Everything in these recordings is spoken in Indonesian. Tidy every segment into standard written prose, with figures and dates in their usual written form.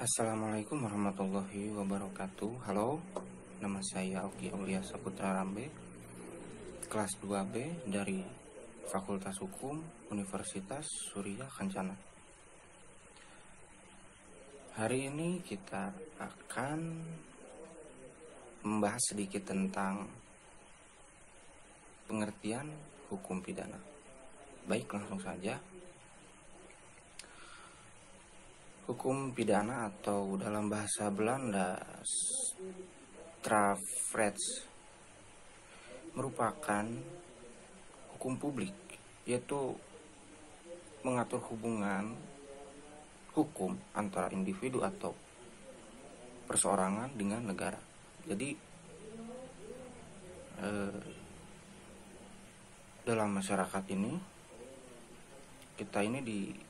Assalamualaikum warahmatullahi wabarakatuh. Halo, nama saya Augie Aulia Saputra Rambe, kelas 2B dari Fakultas Hukum Universitas Surya Kencana. Hari ini kita akan membahas sedikit tentang pengertian hukum pidana. Baik, langsung saja. Hukum pidana atau dalam bahasa Belanda strafrecht merupakan hukum publik, yaitu mengatur hubungan hukum antara individu atau perseorangan dengan negara. Jadi dalam masyarakat ini kita ini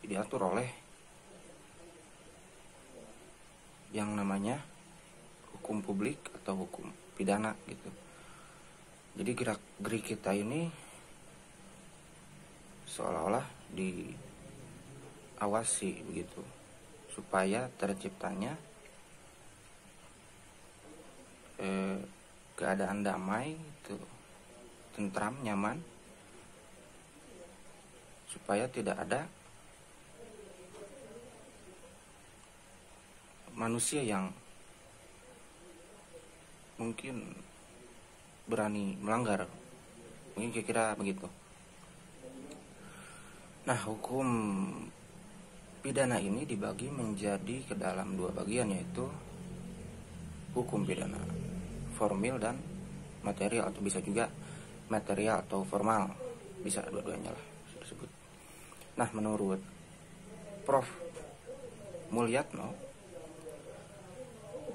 diatur oleh yang namanya hukum publik atau hukum pidana gitu. Jadi gerak-gerik kita ini seolah-olah diawasi begitu, supaya terciptanya keadaan damai itu, tentram, nyaman, supaya tidak ada manusia yang mungkin berani melanggar, mungkin kira-kira begitu. Nah, hukum pidana ini dibagi menjadi ke dalam dua bagian, yaitu hukum pidana formil dan material, atau bisa juga material atau formal, bisa dua-duanya lah disebut. Nah, menurut Prof. Mulyatno,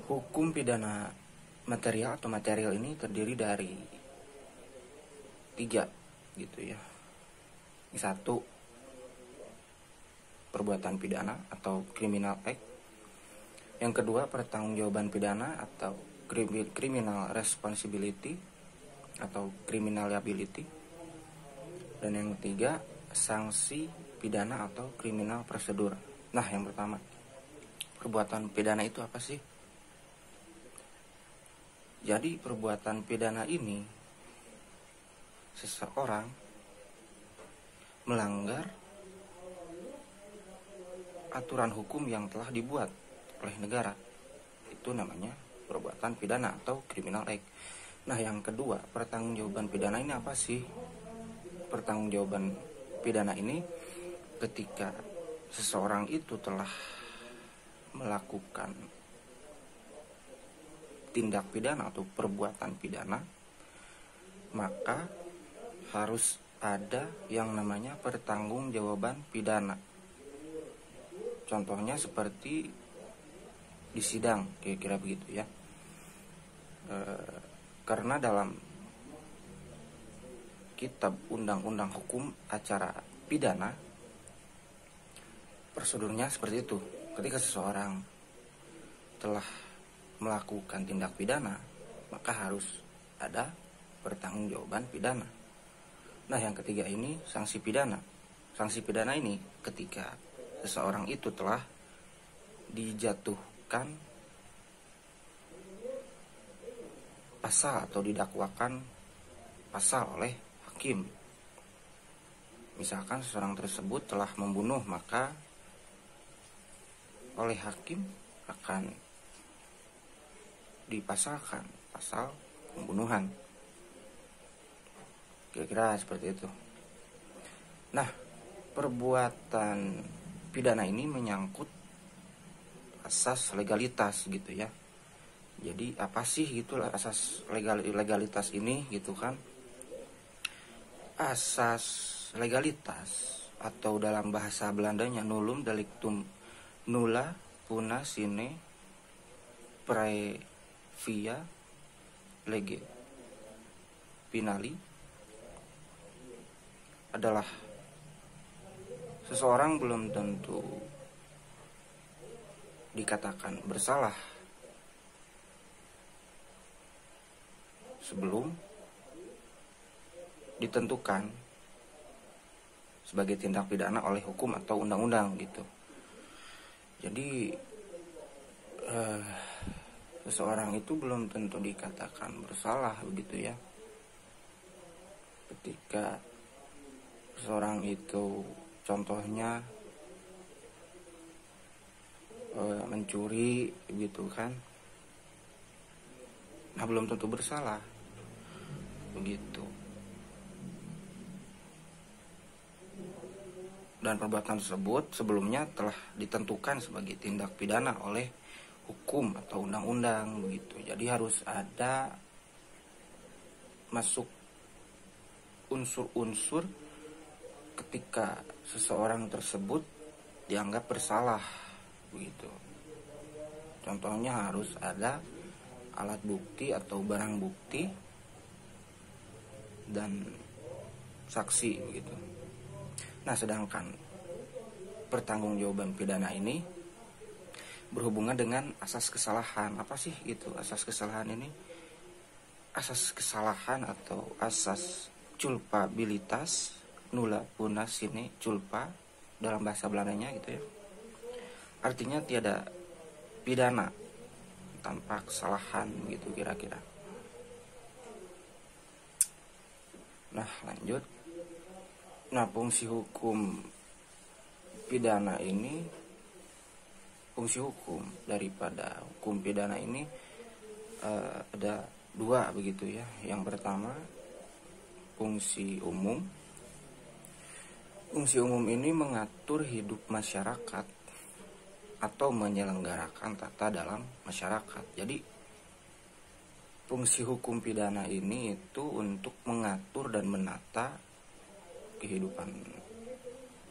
hukum pidana material atau material ini terdiri dari 3 gitu ya. Satu, perbuatan pidana atau criminal act. Yang kedua, pertanggungjawaban pidana atau criminal responsibility atau criminal liability. Dan yang ketiga, sanksi pidana atau criminal procedure. Nah, yang pertama, perbuatan pidana itu apa sih? Jadi perbuatan pidana ini seseorang melanggar aturan hukum yang telah dibuat oleh negara. Itu namanya perbuatan pidana atau criminal act. Nah, yang kedua, pertanggungjawaban pidana ini apa sih? Pertanggungjawaban pidana ini ketika seseorang itu telah melakukan tindak pidana atau perbuatan pidana, maka harus ada yang namanya pertanggungjawaban pidana. Contohnya seperti di sidang, kira-kira begitu ya. Karena dalam kitab undang-undang hukum acara pidana, prosedurnya seperti itu. Ketika seseorang telah melakukan tindak pidana, maka harus ada pertanggungjawaban pidana. Nah, yang ketiga ini sanksi pidana. Sanksi pidana ini ketika seseorang itu telah dijatuhkan pasal atau didakwakan pasal oleh hakim. Misalkan seseorang tersebut telah membunuh, maka oleh hakim akan dipasalkan pasal pembunuhan, kira-kira seperti itu. Nah, perbuatan pidana ini menyangkut asas legalitas gitu ya. Jadi apa sih gitu asas legalitas ini gitu kan? Asas legalitas atau dalam bahasa Belandanya nullum delictum nulla puna sine prae via lege penali adalah seseorang belum tentu dikatakan bersalah sebelum ditentukan sebagai tindak pidana oleh hukum atau undang-undang gitu. Jadi eh, seseorang itu belum tentu dikatakan bersalah begitu ya. Ketika seseorang itu contohnya mencuri gitu kan, nah belum tentu bersalah begitu. Dan perbuatan tersebut sebelumnya telah ditentukan sebagai tindak pidana oleh hukum atau undang-undang begitu. Jadi harus ada masuk unsur-unsur ketika seseorang tersebut dianggap bersalah begitu. Contohnya harus ada alat bukti atau barang bukti dan saksi begitu. Nah, sedangkan pertanggungjawaban pidana ini berhubungan dengan asas kesalahan. Apa sih gitu asas kesalahan ini? Asas kesalahan atau asas culpabilitas, nulla puna sine culpa dalam bahasa Belandanya gitu ya. Artinya tiada pidana tanpa kesalahan gitu kira-kira. Nah, lanjut. Nah, fungsi hukum pidana ini, fungsi hukum daripada hukum pidana ini ada dua begitu ya. Yang pertama, fungsi umum. Fungsi umum ini mengatur hidup masyarakat atau menyelenggarakan tata dalam masyarakat. Jadi fungsi hukum pidana ini itu untuk mengatur dan menata kehidupan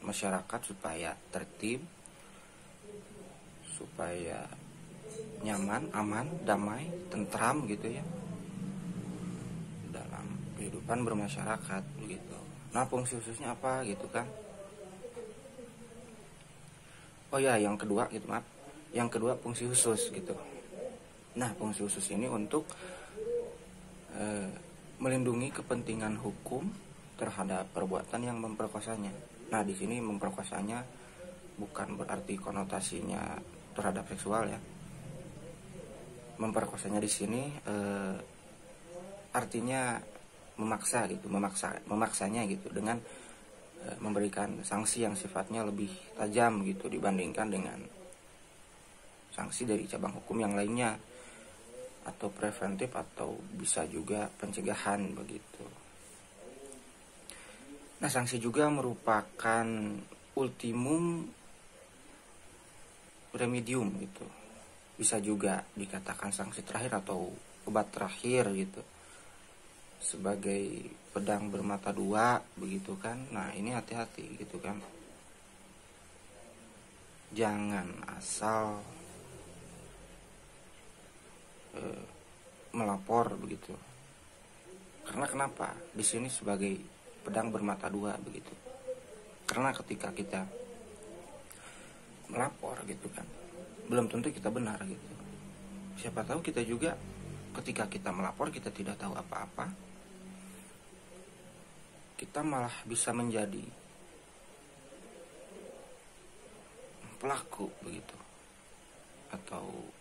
masyarakat supaya tertib, supaya nyaman, aman, damai, tentram gitu ya dalam kehidupan bermasyarakat begitu. Nah, fungsi khususnya apa gitu kan? Oh ya, yang kedua gitu, maaf. Yang kedua fungsi khusus gitu. Nah, fungsi khusus ini untuk melindungi kepentingan hukum terhadap perbuatan yang memperkosanya. Nah, di sini memperkosanya bukan berarti konotasinya terhadap seksual ya. Memperkosanya di sini artinya memaksa gitu, memaksanya gitu dengan memberikan sanksi yang sifatnya lebih tajam gitu dibandingkan dengan sanksi dari cabang hukum yang lainnya, atau preventif atau bisa juga pencegahan begitu. Nah, sanksi juga merupakan ultimum remedium gitu. Bisa juga dikatakan sanksi terakhir atau obat terakhir gitu. Sebagai pedang bermata dua begitu kan. Nah, ini hati-hati gitu kan. Jangan asal melapor begitu. Karena kenapa? Di sini sebagai pedang bermata dua begitu. Karena ketika kita melapor gitu kan, belum tentu kita benar gitu. Siapa tahu kita juga ketika kita melapor kita tidak tahu apa-apa, kita malah bisa menjadi pelaku begitu, atau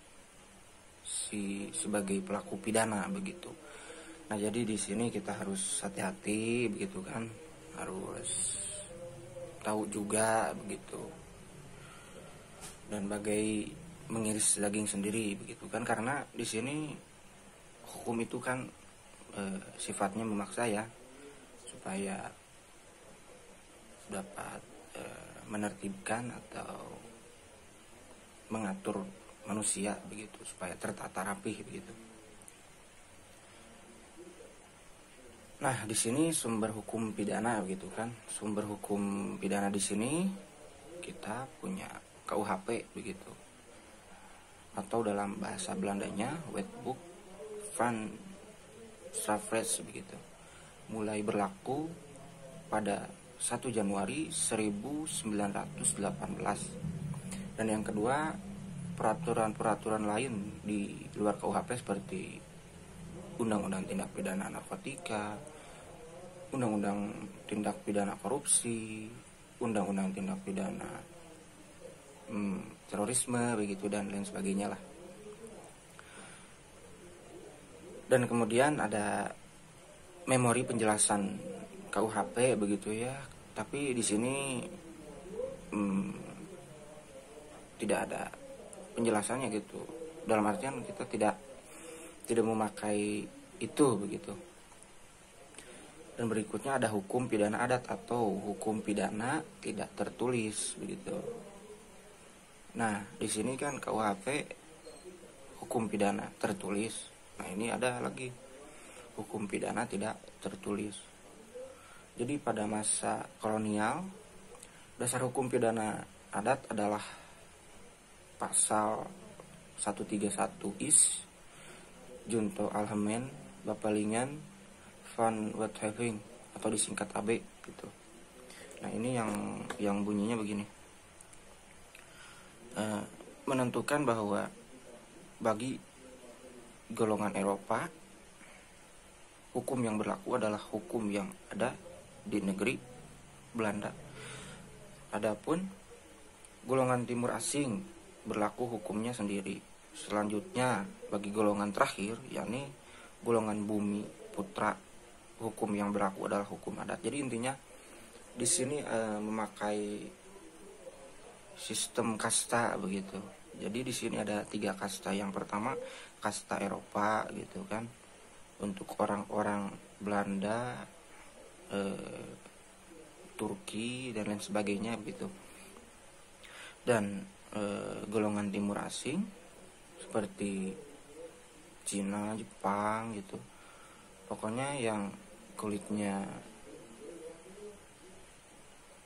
sebagai pelaku pidana begitu. Nah, jadi di sini kita harus hati-hati begitu kan, harus tahu juga begitu. Dan bagai mengiris daging sendiri begitu kan, karena di sini hukum itu kan sifatnya memaksa ya, supaya dapat menertibkan atau mengatur manusia begitu supaya tertata rapih begitu. Nah, di sini sumber hukum pidana begitu kan. Sumber hukum pidana di sini kita punya KUHP begitu. Atau dalam bahasa Belandanya Wetboek van Strafrecht begitu. Mulai berlaku pada 1 Januari 1918. Dan yang kedua, peraturan-peraturan lain di luar KUHP seperti Undang-Undang Tindak Pidana Narkotika, Undang-Undang Tindak Pidana Korupsi, Undang-Undang Tindak Pidana terorisme begitu dan lain sebagainya lah. Dan kemudian ada memori penjelasan KUHP begitu ya. Tapi di sini tidak ada penjelasannya gitu. Dalam artian kita tidak memakai itu begitu. Dan berikutnya ada hukum pidana adat atau hukum pidana tidak tertulis begitu. Nah, di sini kan KUHP hukum pidana tertulis. Nah, ini ada lagi hukum pidana tidak tertulis. Jadi pada masa kolonial, dasar hukum pidana adat adalah pasal 131 is Junto Algemeen Bepalingen van Wetgeving atau disingkat AB gitu. Nah, ini yang bunyinya begini. Menentukan bahwa bagi golongan Eropa, hukum yang berlaku adalah hukum yang ada di negeri Belanda. Adapun golongan timur asing berlaku hukumnya sendiri. Selanjutnya bagi golongan terakhir, yakni golongan bumi putra, hukum yang berlaku adalah hukum adat. Jadi intinya di sini memakai sistem kasta begitu. Jadi di sini ada 3 kasta. Yang pertama kasta Eropa gitu kan, untuk orang-orang Belanda, Turki dan lain sebagainya begitu. Dan golongan timur asing seperti Cina, Jepang gitu. Pokoknya yang kulitnya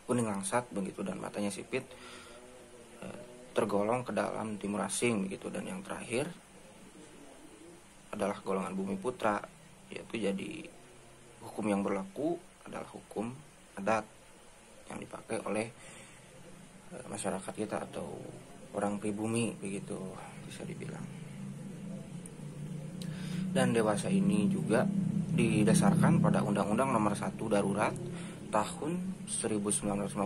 kuning langsat begitu dan matanya sipit, tergolong ke dalam timur asing begitu. Dan yang terakhir adalah golongan bumi putra, yaitu jadi hukum yang berlaku adalah hukum adat yang dipakai oleh masyarakat kita atau orang pribumi begitu bisa dibilang. Dan dewasa ini juga didasarkan pada Undang-Undang Nomor 1 Darurat tahun 1951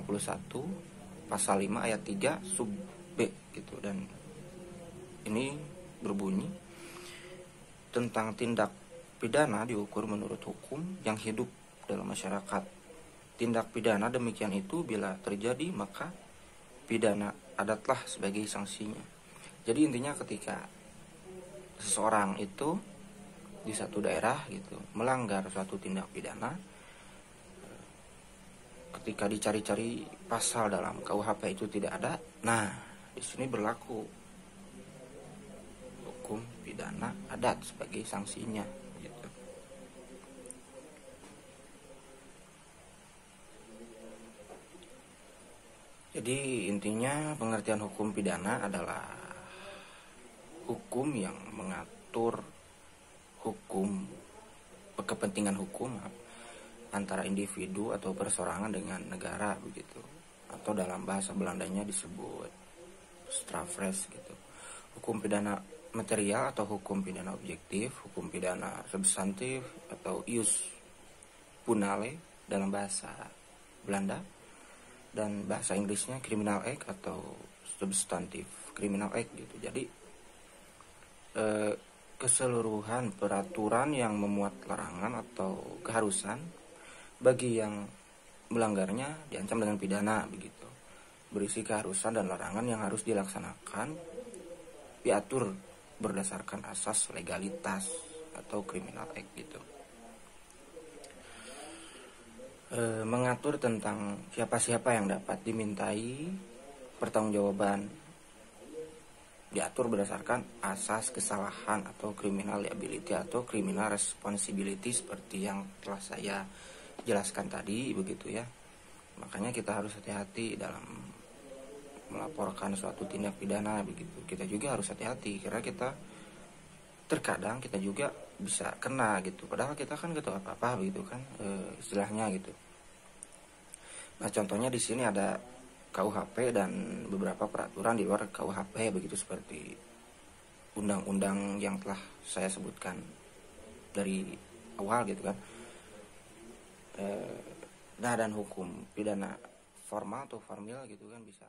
pasal 5 ayat 3 sub B gitu. Dan ini berbunyi tentang tindak pidana diukur menurut hukum yang hidup dalam masyarakat. Tindak pidana demikian itu bila terjadi maka pidana adatlah sebagai sanksinya. Jadi intinya ketika seseorang itu di satu daerah gitu melanggar suatu tindak pidana, ketika dicari-cari pasal dalam KUHP itu tidak ada, nah di sini berlaku hukum pidana adat sebagai sanksinya gitu. Jadi intinya pengertian hukum pidana adalah hukum yang mengatur hukum, kepentingan hukum antara individu atau perseorangan dengan negara begitu. Atau dalam bahasa Belandanya disebut strafrecht gitu. Hukum pidana material atau hukum pidana objektif, hukum pidana substantif atau ius punale dalam bahasa Belanda, dan bahasa Inggrisnya criminal act atau substantif criminal act gitu. Jadi keseluruhan peraturan yang memuat larangan atau keharusan bagi yang melanggarnya diancam dengan pidana begitu. Berisi keharusan dan larangan yang harus dilaksanakan diatur berdasarkan asas legalitas atau criminal act gitu. Mengatur tentang siapa-siapa yang dapat dimintai pertanggungjawaban, diatur berdasarkan asas kesalahan atau criminal liability atau criminal responsibility seperti yang telah saya jelaskan tadi begitu ya. Makanya kita harus hati-hati dalam melaporkan suatu tindak pidana begitu. Kita juga harus hati-hati karena terkadang kita juga bisa kena gitu, padahal kita kan gak tahu apa-apa begitu kan, istilahnya gitu. Nah, contohnya di sini ada KUHP dan beberapa peraturan di luar KUHP begitu, seperti undang-undang yang telah saya sebutkan dari awal gitu kan. Nah, dan hukum pidana formal atau formil gitu kan bisa